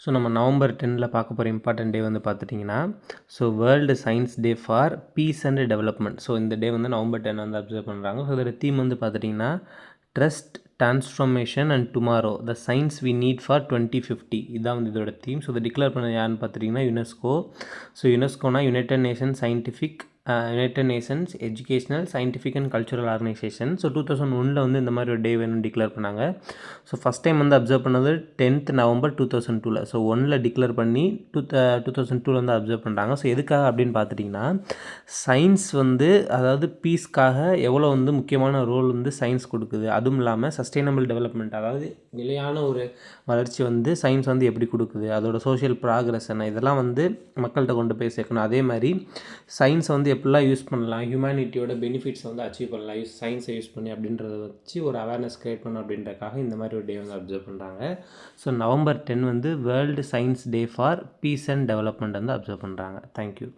So நம்ம November 10ல் பார்க்க போகிற இம்பார்ட்டன்ட் டே வந்து பார்த்துட்டிங்கன்னா world science day for peace and development. So இந்த டே வந்து நவம்பர் 10 வந்து அப்சர்வ் பண்ணுறாங்க. ஸோ இதோட தீம் வந்து பார்த்துட்டிங்கன்னா trust transformation and tomorrow the science we need for 2050. இதுதான் வந்து இதோட தீம். ஸோ இதை டிக்ளேர் பண்ண யாருன்னு பார்த்துட்டிங்கன்னா யுனெஸ்கோ. ஸோ யுனெஸ்கோனா United Nations Educational Scientific and Cultural Organization. So 2001 வந்து இந்த மாதிரி ஒரு டே வேணும்னு டிக்ளேர் பண்ணாங்க. ஸோ ஃபஸ்ட் டைம் வந்து அப்சர்வ் பண்ணது 10th நவம்பர் 2002. ஸோ 1ல் டிக்ளேர் பண்ணி 2002 வந்து அப்சர்வ் பண்ணுறாங்க. ஸோ எதுக்காக அப்படின்னு பார்த்துட்டிங்கன்னா சயின்ஸ் வந்து அதாவது பீஸ்க்காக எவ்வளோ வந்து முக்கியமான ரோல் வந்து சயின்ஸ் கொடுக்குது, அதுவும் இல்லாமல் சஸ்டைனபிள் டெவலப்மெண்ட் அதாவது நிலையான ஒரு வளர்ச்சி வந்து சயின்ஸ் வந்து எப்படி கொடுக்குது, அதோட சோஷியல் ப்ராக்ரஸ் என்ன, இதெல்லாம் வந்து மக்கள்கிட்ட கொண்டு போய் சேர்க்கணும். அதே மாதிரி சயின்ஸை வந்து எப்படிலாம் யூஸ் பண்ணலாம், ஹியூமனிட்டியோட பெனிஃபிட்ஸை வந்து அச்சீவ் பண்ணலாம் சயின்ஸை யூஸ் பண்ணி அப்படின்றத வச்சு ஒரு அவேர்னஸ் க்ரியேட் பண்ணணும் அப்படின்றக்காக இந்த மாதிரி ஒரு டே வந்து அப்சர்வ் பண்ணுறாங்க. ஸோ நவம்பர் 10 வந்து world science day for peace and development வந்து அப்சர்வ் பண்ணுறாங்க. தேங்க்யூ.